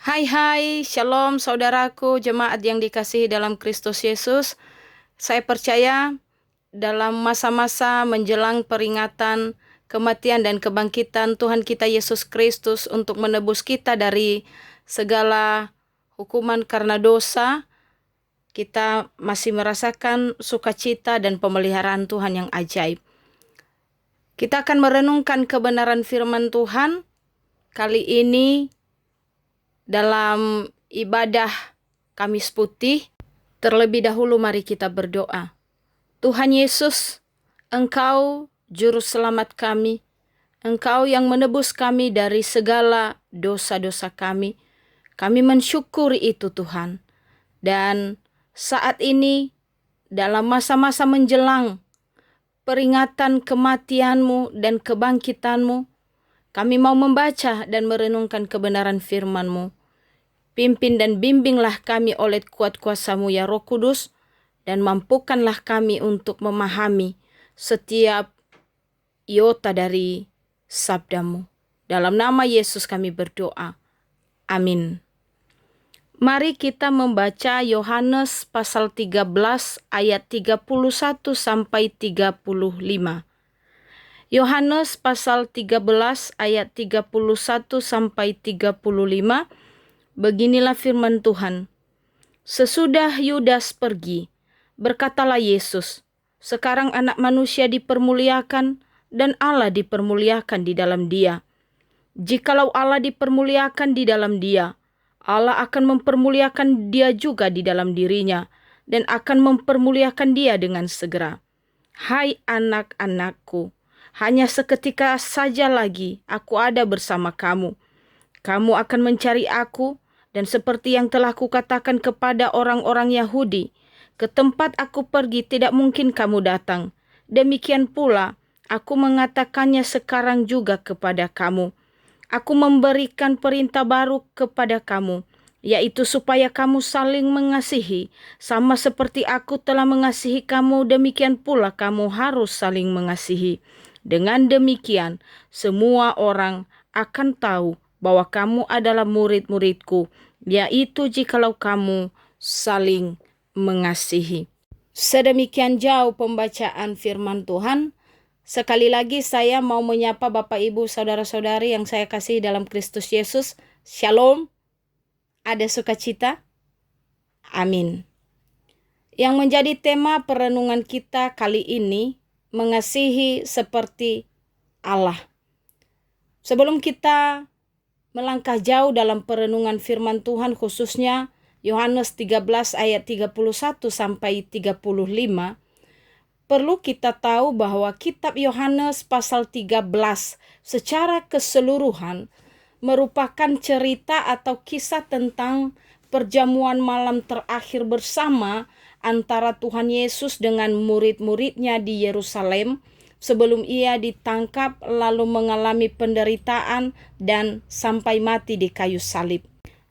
Hai hai, shalom saudaraku, jemaat yang dikasihi dalam Kristus Yesus. Saya percaya dalam masa-masa menjelang peringatan kematian dan kebangkitan Tuhan kita Yesus Kristus untuk menebus kita dari segala hukuman karena dosa, kita masih merasakan sukacita dan pemeliharaan Tuhan yang ajaib. Kita akan merenungkan kebenaran firman Tuhan kali ini dalam ibadah Kamis Putih. Terlebih dahulu mari kita berdoa. Tuhan Yesus, Engkau juru selamat kami. Engkau yang menebus kami dari segala dosa-dosa kami. Kami mensyukuri itu Tuhan. Dan saat ini dalam masa-masa menjelang peringatan kematian-Mu dan kebangkitan-Mu, kami mau membaca dan merenungkan kebenaran firman-Mu. Pimpin dan bimbinglah kami oleh kuat kuasa-Mu ya Roh Kudus, dan mampukanlah kami untuk memahami setiap iota dari sabda-Mu. Dalam nama Yesus kami berdoa. Amin. Mari kita membaca Yohanes pasal 13 ayat 31 sampai 35. Yohanes pasal 13 ayat 31 sampai 35. Beginilah firman Tuhan. Sesudah Yudas pergi, berkatalah Yesus, sekarang anak manusia dipermuliakan dan Allah dipermuliakan di dalam dia. Jikalau Allah dipermuliakan di dalam dia, Allah akan mempermuliakan dia juga di dalam dirinya dan akan mempermuliakan dia dengan segera. Hai anak-anakku, hanya seketika saja lagi aku ada bersama kamu. Kamu akan mencari aku, dan seperti yang telah kukatakan kepada orang-orang Yahudi, ke tempat aku pergi tidak mungkin kamu datang. Demikian pula, aku mengatakannya sekarang juga kepada kamu. Aku memberikan perintah baru kepada kamu, yaitu supaya kamu saling mengasihi. Sama seperti aku telah mengasihi kamu, demikian pula kamu harus saling mengasihi. Dengan demikian, semua orang akan tahu bahwa kamu adalah murid-muridku, yaitu jikalau kamu saling mengasihi. Sedemikian jauh pembacaan firman Tuhan. Sekali lagi saya mau menyapa Bapak Ibu Saudara-saudari yang saya kasih dalam Kristus Yesus. Shalom. Ada sukacita? Amin. Yang menjadi tema perenungan kita kali ini, mengasihi seperti Allah. Sebelum kita melangkah jauh dalam perenungan firman Tuhan, khususnya Yohanes 13 ayat 31 sampai 35, perlu kita tahu bahwa kitab Yohanes pasal 13 secara keseluruhan merupakan cerita atau kisah tentang perjamuan malam terakhir bersama antara Tuhan Yesus dengan murid-muridnya di Yerusalem sebelum ia ditangkap lalu mengalami penderitaan dan sampai mati di kayu salib.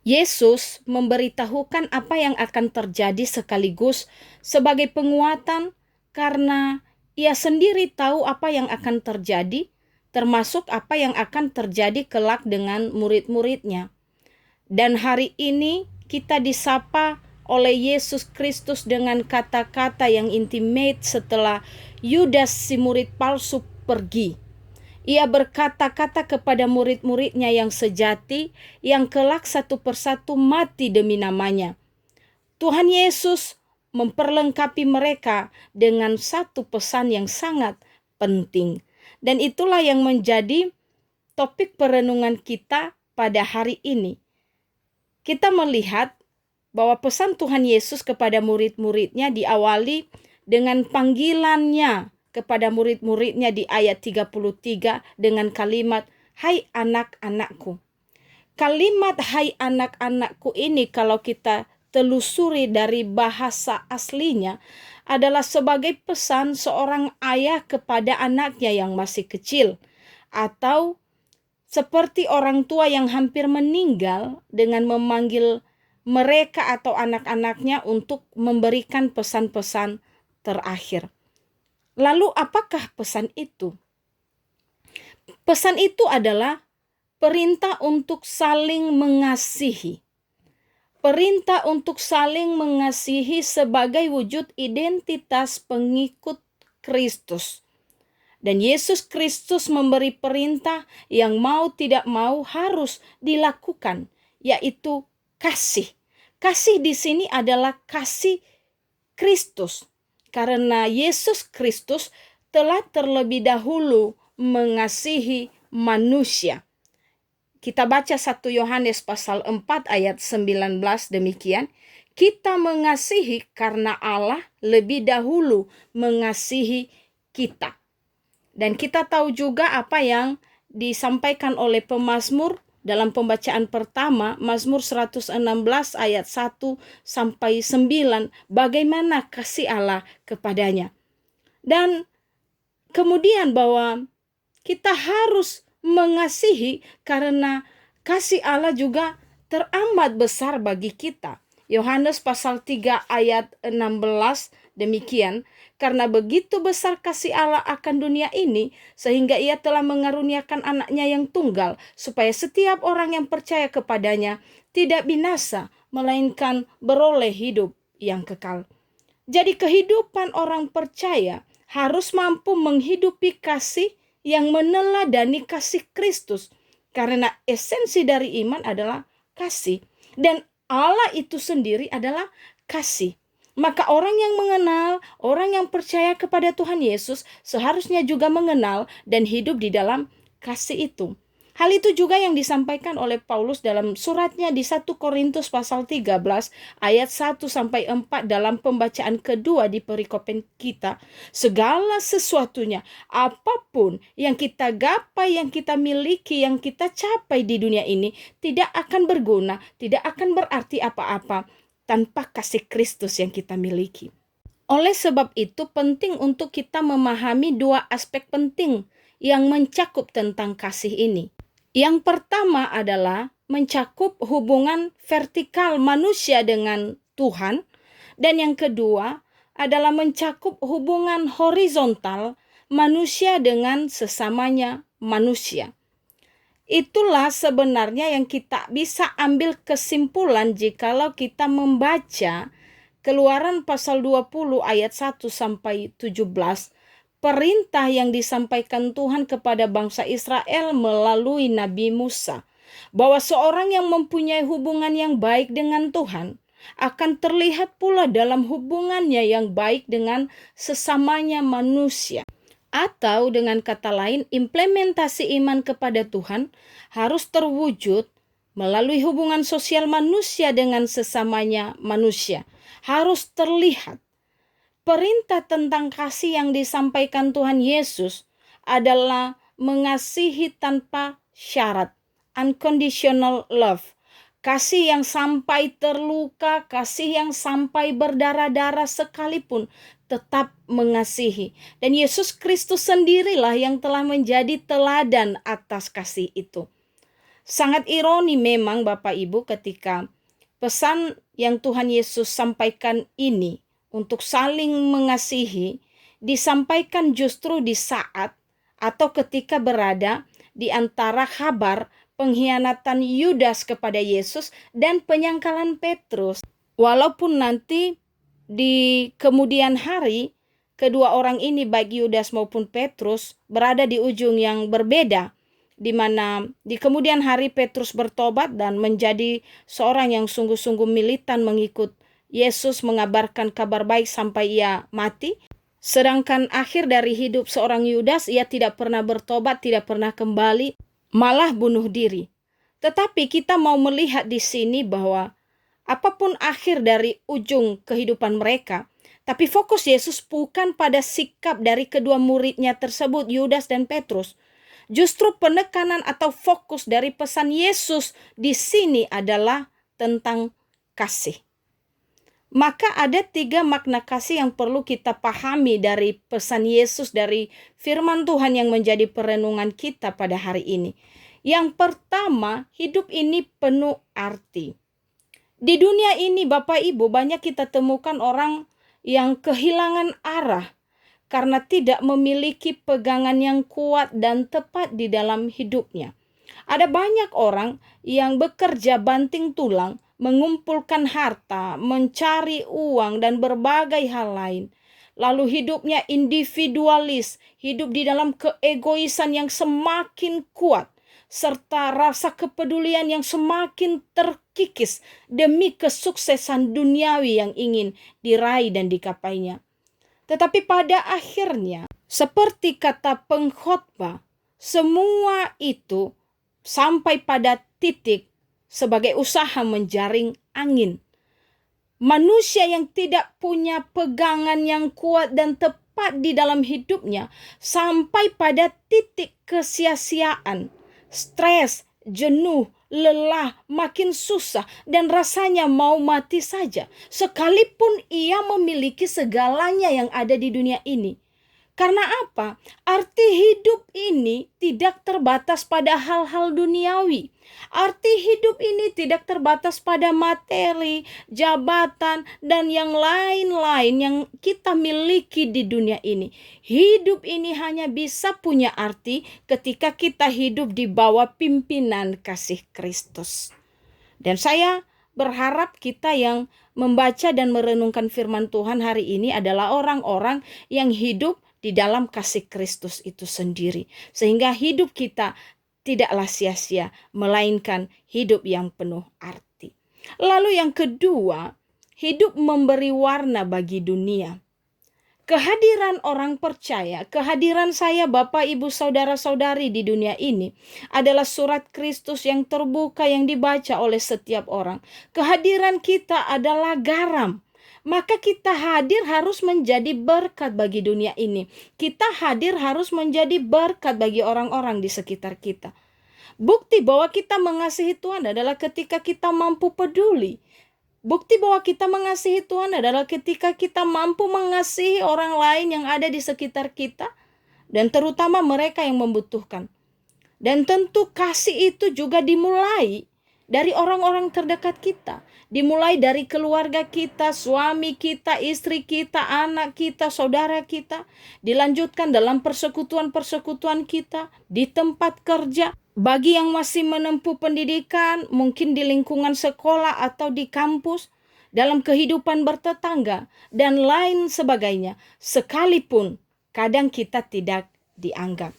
Yesus memberitahukan apa yang akan terjadi sekaligus sebagai penguatan karena ia sendiri tahu apa yang akan terjadi, termasuk apa yang akan terjadi kelak dengan murid-muridnya. Dan hari ini kita disapa oleh Yesus Kristus dengan kata-kata yang intimate setelah Yudas si murid palsu pergi. Ia berkata-kata kepada murid-muridnya yang sejati, yang kelak satu persatu mati demi namanya. Tuhan Yesus memperlengkapi mereka dengan satu pesan yang sangat penting. Dan itulah yang menjadi topik perenungan kita pada hari ini. Kita melihat bahwa pesan Tuhan Yesus kepada murid-muridnya diawali dengan panggilannya kepada murid-muridnya di ayat 33 dengan kalimat, "Hai anak-anakku." Kalimat "hai anak-anakku" ini kalau kita telusuri dari bahasa aslinya adalah sebagai pesan seorang ayah kepada anaknya yang masih kecil, atau seperti orang tua yang hampir meninggal dengan memanggil mereka atau anak-anaknya untuk memberikan pesan-pesan terakhir. Lalu apakah pesan itu? Pesan itu adalah perintah untuk saling mengasihi. Perintah untuk saling mengasihi sebagai wujud identitas pengikut Kristus. Dan Yesus Kristus memberi perintah yang mau tidak mau harus dilakukan, yaitu kasih. Kasih di sini adalah kasih Kristus. Karena Yesus Kristus telah terlebih dahulu mengasihi manusia. Kita baca 1 Yohanes pasal 4 ayat 19 demikian. Kita mengasihi karena Allah lebih dahulu mengasihi kita. Dan kita tahu juga apa yang disampaikan oleh pemazmur dalam pembacaan pertama, Mazmur 116 ayat 1 sampai 9, bagaimana kasih Allah kepadanya. Dan kemudian bahwa kita harus mengasihi karena kasih Allah juga teramat besar bagi kita. Yohanes pasal 3 ayat 16 demikian, karena begitu besar kasih Allah akan dunia ini, sehingga ia telah mengaruniakan anaknya yang tunggal, supaya setiap orang yang percaya kepadanya tidak binasa, melainkan beroleh hidup yang kekal. Jadi kehidupan orang percaya harus mampu menghidupi kasih yang meneladani kasih Kristus. Karena esensi dari iman adalah kasih. Dan Allah itu sendiri adalah kasih. Maka orang yang mengenal, orang yang percaya kepada Tuhan Yesus seharusnya juga mengenal dan hidup di dalam kasih itu. Hal itu juga yang disampaikan oleh Paulus dalam suratnya di 1 Korintus pasal 13 ayat 1 sampai 4 dalam pembacaan kedua di perikopen kita. Segala sesuatunya, apapun yang kita gapai, yang kita miliki, yang kita capai di dunia ini tidak akan berguna, tidak akan berarti apa-apa tanpa kasih Kristus yang kita miliki. Oleh sebab itu penting untuk kita memahami dua aspek penting yang mencakup tentang kasih ini. Yang pertama adalah mencakup hubungan vertikal manusia dengan Tuhan, dan yang kedua adalah mencakup hubungan horizontal manusia dengan sesamanya manusia. Itulah sebenarnya yang kita bisa ambil kesimpulan jikalau kita membaca Keluaran pasal 20 ayat 1 sampai 17. Perintah yang disampaikan Tuhan kepada bangsa Israel melalui Nabi Musa, bahwa seorang yang mempunyai hubungan yang baik dengan Tuhan akan terlihat pula dalam hubungannya yang baik dengan sesamanya manusia. Atau dengan kata lain, implementasi iman kepada Tuhan harus terwujud melalui hubungan sosial manusia dengan sesamanya manusia. Harus terlihat. Perintah tentang kasih yang disampaikan Tuhan Yesus adalah mengasihi tanpa syarat, unconditional love. Kasih yang sampai terluka, kasih yang sampai berdarah-darah sekalipun tetap mengasihi. Dan Yesus Kristus sendirilah yang telah menjadi teladan atas kasih itu. Sangat ironi memang Bapak Ibu ketika pesan yang Tuhan Yesus sampaikan ini untuk saling mengasihi disampaikan justru di saat atau ketika berada di antara kabar pengkhianatan Yudas kepada Yesus dan penyangkalan Petrus. Walaupun nanti di kemudian hari kedua orang ini baik Yudas maupun Petrus berada di ujung yang berbeda, di mana di kemudian hari Petrus bertobat dan menjadi seorang yang sungguh-sungguh militan mengikut Yesus, mengabarkan kabar baik sampai ia mati. Sedangkan akhir dari hidup seorang Yudas, ia tidak pernah bertobat, tidak pernah kembali, malah bunuh diri. Tetapi kita mau melihat di sini bahwa apapun akhir dari ujung kehidupan mereka, tapi fokus Yesus bukan pada sikap dari kedua muridnya tersebut, Yudas dan Petrus. Justru penekanan atau fokus dari pesan Yesus di sini adalah tentang kasih. Maka ada 3 makna kasih yang perlu kita pahami dari pesan Yesus, dari firman Tuhan yang menjadi perenungan kita pada hari ini. Yang pertama, hidup ini penuh arti. Di dunia ini Bapak Ibu banyak kita temukan orang yang kehilangan arah karena tidak memiliki pegangan yang kuat dan tepat di dalam hidupnya. Ada banyak orang yang bekerja banting tulang, mengumpulkan harta, mencari uang, dan berbagai hal lain. Lalu hidupnya individualis, hidup di dalam keegoisan yang semakin kuat, serta rasa kepedulian yang semakin terkikis demi kesuksesan duniawi yang ingin diraih dan dikapainya. Tetapi pada akhirnya, seperti kata pengkhotbah, semua itu sampai pada titik sebagai usaha menjaring angin. Manusia yang tidak punya pegangan yang kuat dan tepat di dalam hidupnya sampai pada titik kesia-siaan, stres, jenuh, lelah, makin susah, dan rasanya mau mati saja, sekalipun ia memiliki segalanya yang ada di dunia ini. Karena apa? Arti hidup ini tidak terbatas pada hal-hal duniawi. Arti hidup ini tidak terbatas pada materi, jabatan, dan yang lain-lain yang kita miliki di dunia ini. Hidup ini hanya bisa punya arti ketika kita hidup di bawah pimpinan kasih Kristus. Dan saya berharap kita yang membaca dan merenungkan firman Tuhan hari ini adalah orang-orang yang hidup di dalam kasih Kristus itu sendiri. Sehingga hidup kita tidaklah sia-sia, melainkan hidup yang penuh arti. Lalu yang kedua, hidup memberi warna bagi dunia. Kehadiran orang percaya, kehadiran saya Bapak Ibu Saudara-saudari di dunia ini adalah surat Kristus yang terbuka yang dibaca oleh setiap orang. Kehadiran kita adalah garam. Maka kita hadir harus menjadi berkat bagi dunia ini. Kita hadir harus menjadi berkat bagi orang-orang di sekitar kita. Bukti bahwa kita mengasihi Tuhan adalah ketika kita mampu peduli. Bukti bahwa kita mengasihi Tuhan adalah ketika kita mampu mengasihi orang lain yang ada di sekitar kita, dan terutama mereka yang membutuhkan. Dan tentu kasih itu juga dimulai dari orang-orang terdekat kita. Dimulai dari keluarga kita, suami kita, istri kita, anak kita, saudara kita. Dilanjutkan dalam persekutuan-persekutuan kita, di tempat kerja. Bagi yang masih menempuh pendidikan, mungkin di lingkungan sekolah atau di kampus, dalam kehidupan bertetangga, dan lain sebagainya. Sekalipun kadang kita tidak dianggap.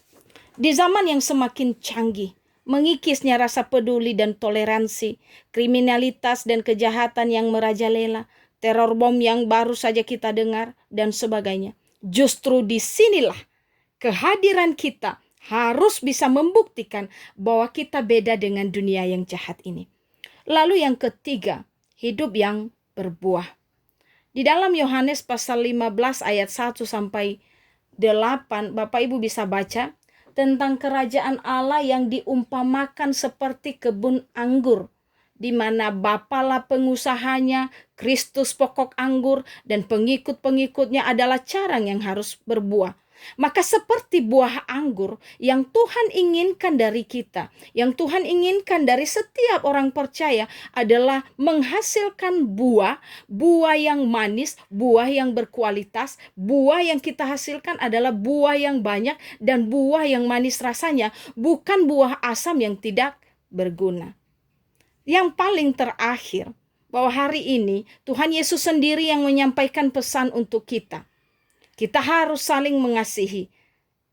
Di zaman yang semakin canggih, mengikisnya rasa peduli dan toleransi, kriminalitas dan kejahatan yang merajalela, teror bom yang baru saja kita dengar, dan sebagainya. Justru disinilah kehadiran kita harus bisa membuktikan bahwa kita beda dengan dunia yang jahat ini. Lalu yang ketiga, hidup yang berbuah. Di dalam Yohanes pasal 15 ayat 1 sampai 8, Bapak Ibu bisa baca tentang kerajaan Allah yang diumpamakan seperti kebun anggur, di mana Bapalah pengusahanya, Kristus pokok anggur, dan pengikut-pengikutnya adalah carang yang harus berbuah. Maka seperti buah anggur yang Tuhan inginkan dari kita, yang Tuhan inginkan dari setiap orang percaya adalah menghasilkan buah yang manis, buah yang berkualitas, buah yang kita hasilkan adalah buah yang banyak dan buah yang manis rasanya, bukan buah asam yang tidak berguna. Yang paling terakhir, bahwa hari ini Tuhan Yesus sendiri yang menyampaikan pesan untuk kita. Kita harus saling mengasihi.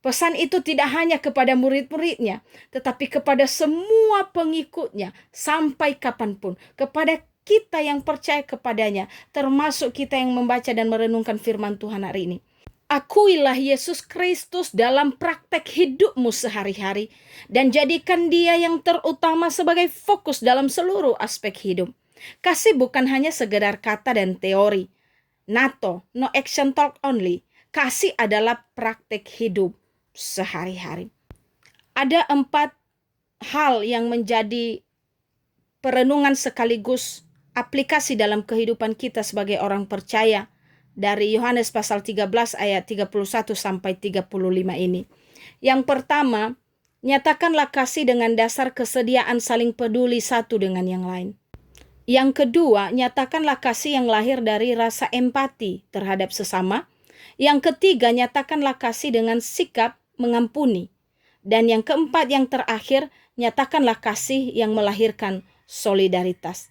Pesan itu tidak hanya kepada murid-muridnya, tetapi kepada semua pengikutnya sampai kapanpun. Kepada kita yang percaya kepadanya, termasuk kita yang membaca dan merenungkan firman Tuhan hari ini. Akuilah Yesus Kristus dalam praktek hidupmu sehari-hari, dan jadikan Dia yang terutama sebagai fokus dalam seluruh aspek hidup. Kasih bukan hanya sekedar kata dan teori. NATO, no action talk only. Kasih adalah praktek hidup sehari-hari. Ada 4 hal yang menjadi perenungan sekaligus aplikasi dalam kehidupan kita sebagai orang percaya dari Yohanes pasal 13 ayat 31 sampai 35 ini. Yang pertama, nyatakanlah kasih dengan dasar kesediaan saling peduli satu dengan yang lain. Yang kedua, nyatakanlah kasih yang lahir dari rasa empati terhadap sesama. Yang ketiga, nyatakanlah kasih dengan sikap mengampuni. Dan yang keempat, yang terakhir, nyatakanlah kasih yang melahirkan solidaritas.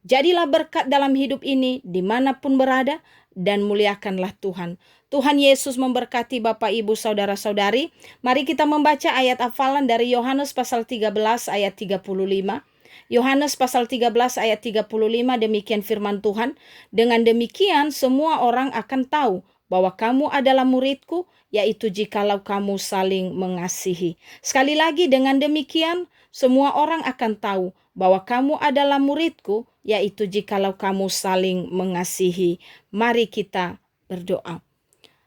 Jadilah berkat dalam hidup ini dimanapun berada dan muliakanlah Tuhan. Tuhan Yesus memberkati Bapak, Ibu, Saudara-saudari. Mari kita membaca ayat hafalan dari Yohanes pasal 13 ayat 35. Yohanes pasal 13 ayat 35, demikian firman Tuhan. Dengan demikian semua orang akan tahu bahwa kamu adalah muridku, yaitu jikalau kamu saling mengasihi. Sekali lagi, dengan demikian semua orang akan tahu bahwa kamu adalah muridku, yaitu jikalau kamu saling mengasihi. Mari kita berdoa.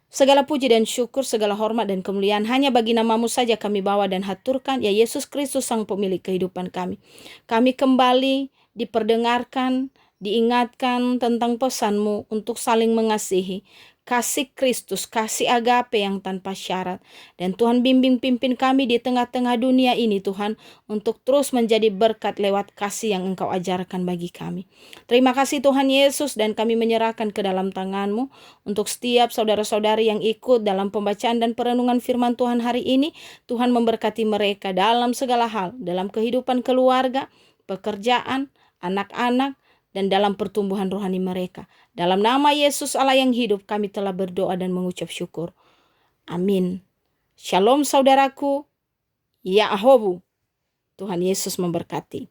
Segala puji dan syukur, segala hormat dan kemuliaan hanya bagi nama-Mu saja kami bawa dan haturkan, ya Yesus Kristus, Sang Pemilik kehidupan kami. Kami kembali diperdengarkan, diingatkan tentang pesan-Mu untuk saling mengasihi. Kasih Kristus, kasih agape yang tanpa syarat. Dan Tuhan bimbing pimpin kami di tengah-tengah dunia ini Tuhan, untuk terus menjadi berkat lewat kasih yang Engkau ajarkan bagi kami. Terima kasih Tuhan Yesus, dan kami menyerahkan ke dalam tangan-Mu untuk setiap saudara-saudari yang ikut dalam pembacaan dan perenungan firman Tuhan hari ini. Tuhan memberkati mereka dalam segala hal, dalam kehidupan keluarga, pekerjaan, anak-anak, dan dalam pertumbuhan rohani mereka. Dalam nama Yesus Allah yang hidup, kami telah berdoa dan mengucap syukur. Amin. Shalom saudaraku. Ya Ahobu. Tuhan Yesus memberkati.